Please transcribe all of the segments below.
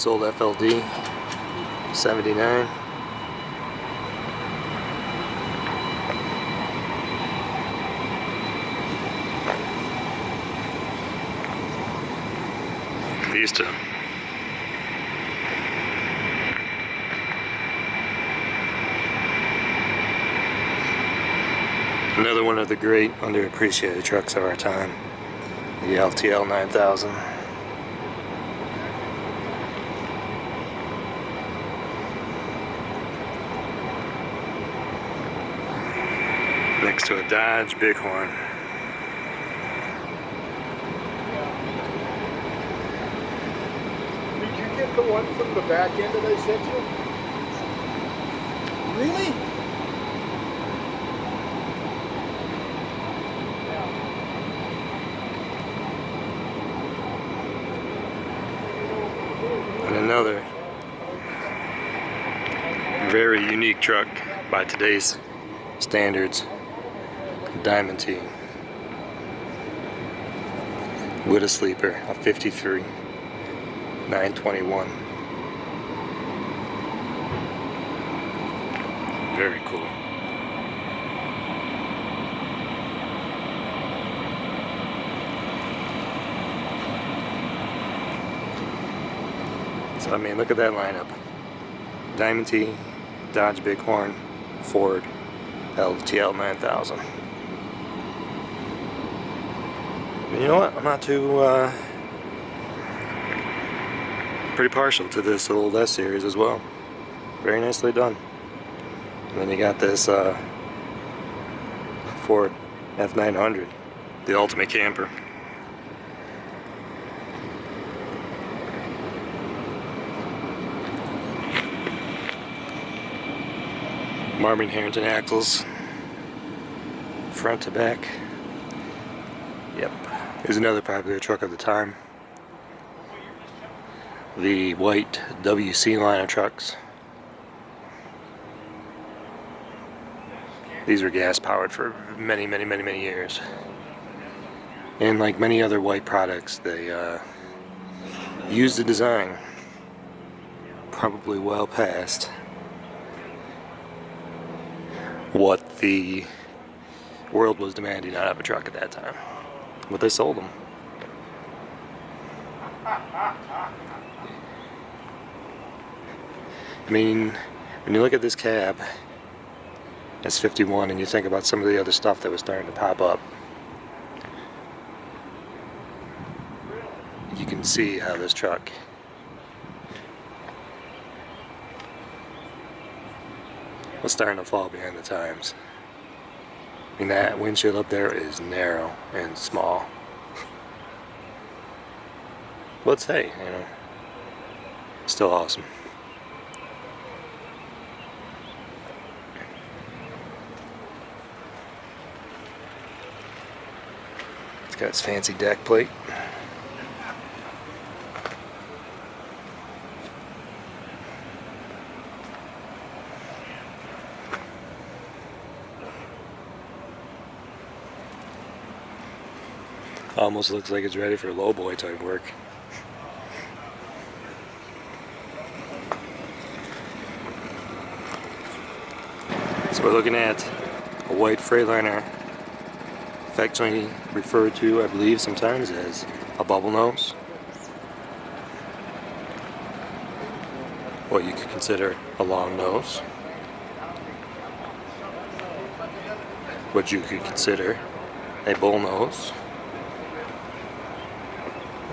Nice old FLD 79. These two. Another one of the great underappreciated trucks of our time, the LTL 9000. Next to a Dodge Bighorn. Did you get the one from the back end that I sent you? Really? And another very unique truck by today's standards, Diamond T with a sleeper, a 53 921. Very cool. So I mean, look at that lineup. Diamond T, Dodge Bighorn, Ford, LTL 9000. You know what? I'm not too pretty partial to this old S series as well. Very nicely done. And then you got this Ford F900, the ultimate camper. Marvin Harrington axles, front to back. Yep. Here's another popular truck of the time. The white WC line of trucks. These were gas powered for many years. And like many other white products, they used the design probably well past what the world was demanding out of a truck at that time. But they sold them. I mean, when you look at this cab, it's 51, and you think about some of the other stuff that was starting to pop up, you can see how this truck was starting to fall behind the times. I mean, that windshield up there is narrow and small. But hey, you know, still awesome. It's got its fancy deck plate. Almost looks like it's ready for lowboy type work. So we're looking at a white freightliner, affectionately referred to, I believe, sometimes as a bubble nose. What you could consider a long nose. What you could consider a bull nose.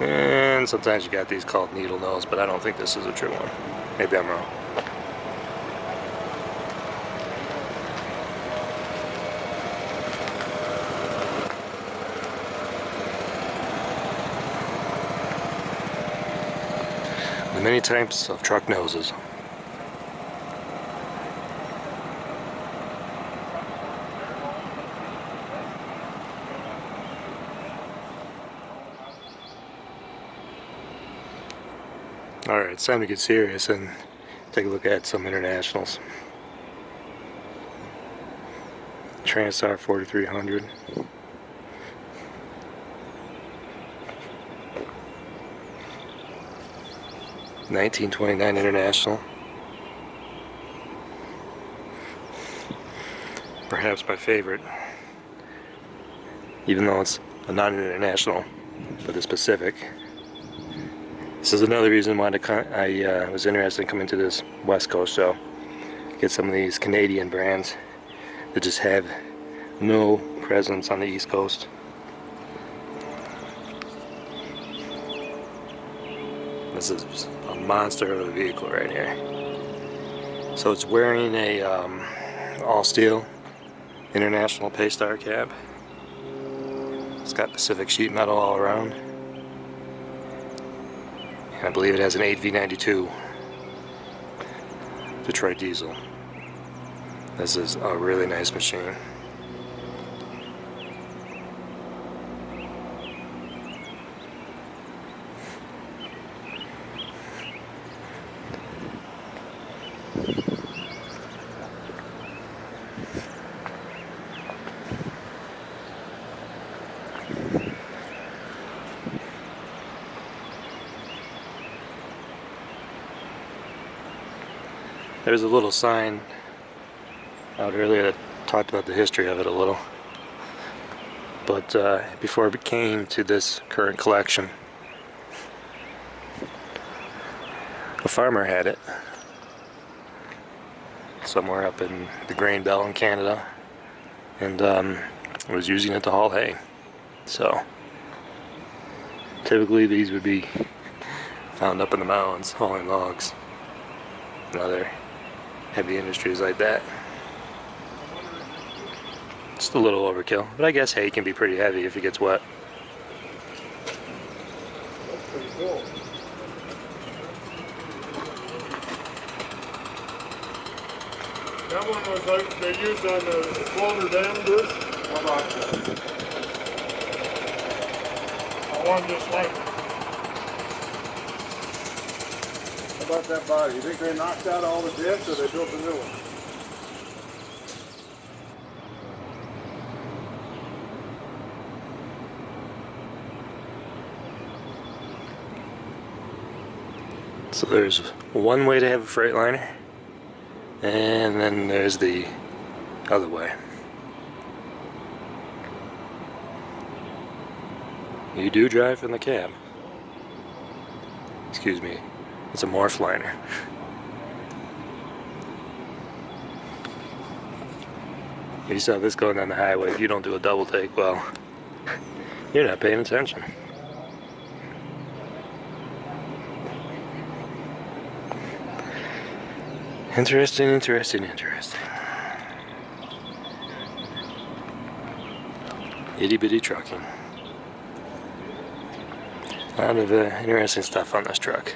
And sometimes you got these called needle nose, but I don't think this is a true one. Maybe I'm wrong. There are many types of truck noses. Alright, it's time to get serious and take a look at some internationals. Transtar 4300. 1929 International. Perhaps my favorite, even though it's a non-international, but it's Pacific. This is another reason why I was interested in coming to this West Coast show. Get some of these Canadian brands that just have no presence on the East Coast. This is a monster of a vehicle right here. So it's wearing a all steel International Paystar cab. It's got Pacific sheet metal all around. And I believe it has an 8V92 Detroit diesel. This is a really nice machine. There's a little sign out earlier that talked about the history of it a little. But before it came to this current collection, a farmer had it somewhere up in the grain belt in Canada, and was using it to haul hay. So typically these would be found up in the mountains hauling logs and other heavy industries like that. Just a little overkill, but I guess hay can be pretty heavy if it gets wet. That's pretty cool. That one was like they used on the Boulder Dam, Bruce. How about that? I want just like it. How about that body? You think they knocked out all the dips or they built a new one? So there's one way to have a freightliner, and then there's the other way. You do drive in the cab. Excuse me, it's a morph liner. You saw this going down the highway. If you don't do a double take, well, you're not paying attention. Interesting, interesting, interesting. Itty bitty trucking. A lot of interesting stuff on this truck.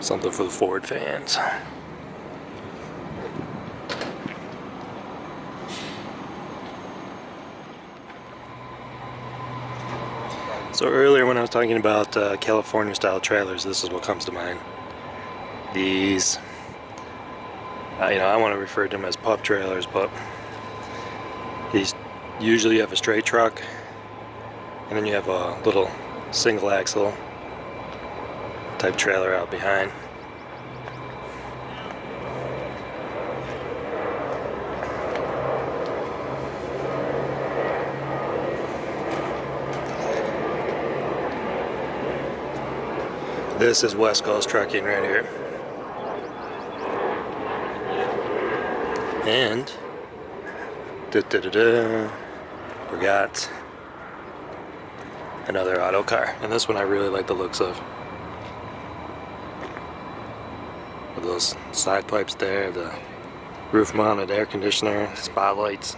Something for the Ford fans. So earlier when I was talking about California style trailers, this is what comes to mind. These, I want to refer to them as pub trailers, but these usually have a straight truck, and then you have a little single axle type trailer out behind. This is West Coast trucking right here. And we got another Autocar, and this one I really like the looks of. With those side pipes there, the roof mounted air conditioner, spotlights,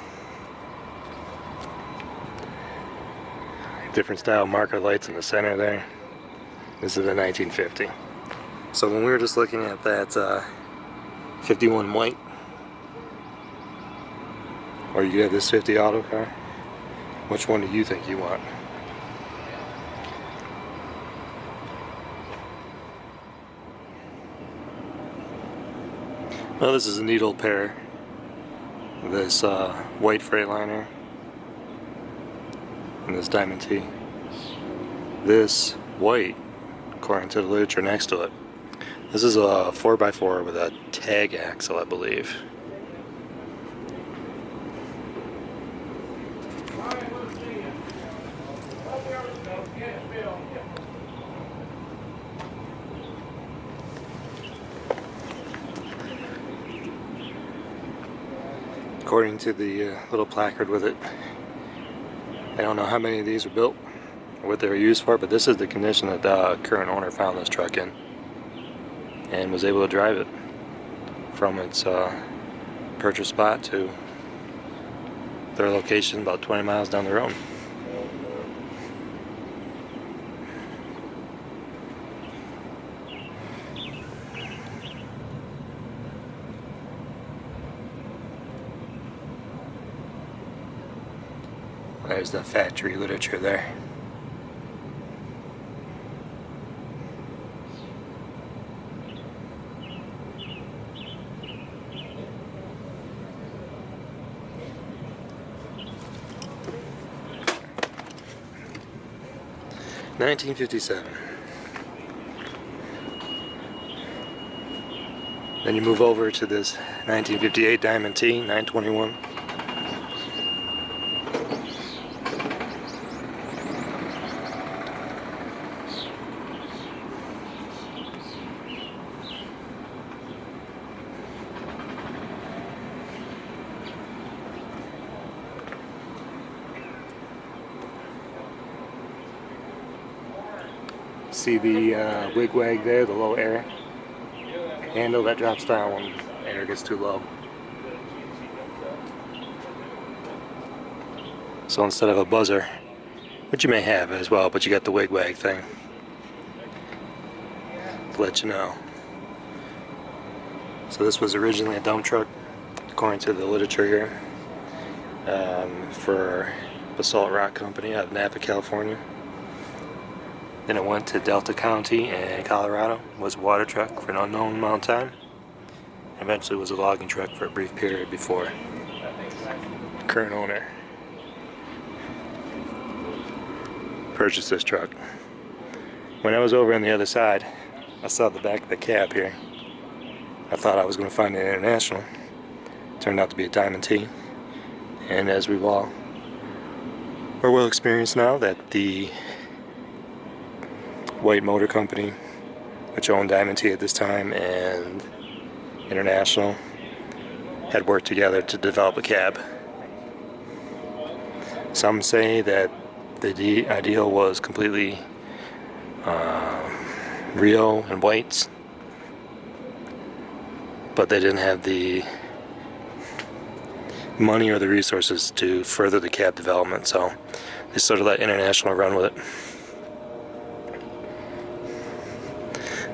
different style marker lights in the center there. This is a 1950. So when we were just looking at that 51 white, or you got this 50 Autocar, which one do you think you want? Well, this is a neat old pair. This white freightliner and this diamond T. This white, according to the literature next to it, this is a 4x4 with a tag axle, I believe. According to the little placard with it, I don't know how many of these were built or what they were used for, but this is the condition that the current owner found this truck in and was able to drive it from its purchase spot to their location about 20 miles down the road. There's the factory literature there. $1957. Then you move over to this 1958 Diamond T 921. See the wig wag there, the low air handle that drops down when air gets too low. So instead of a buzzer, which you may have as well, but you got the wig wag thing to let you know. So this was originally a dump truck, according to the literature here, for Basalt Rock Company out of Napa, California. Then it went to Delta County in Colorado, was a water truck for an unknown amount of time. Eventually was a logging truck for a brief period before the current owner purchased this truck. When I was over on the other side, I saw the back of the cab here. I thought I was going to find an International. Turned out to be a Diamond T. And as we've all are well experienced now, that the White Motor Company, which owned Diamond T at this time, and International had worked together to develop a cab. Some say that the ideal was completely Rio and whites, but they didn't have the money or the resources to further the cab development, so they sort of let International run with it.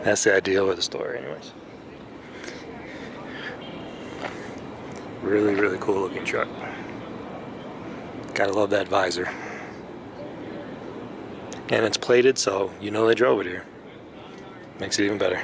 That's the idea with the story, anyways. Really, really cool looking truck. Gotta love that visor. And it's plated, so you know they drove it here. Makes it even better.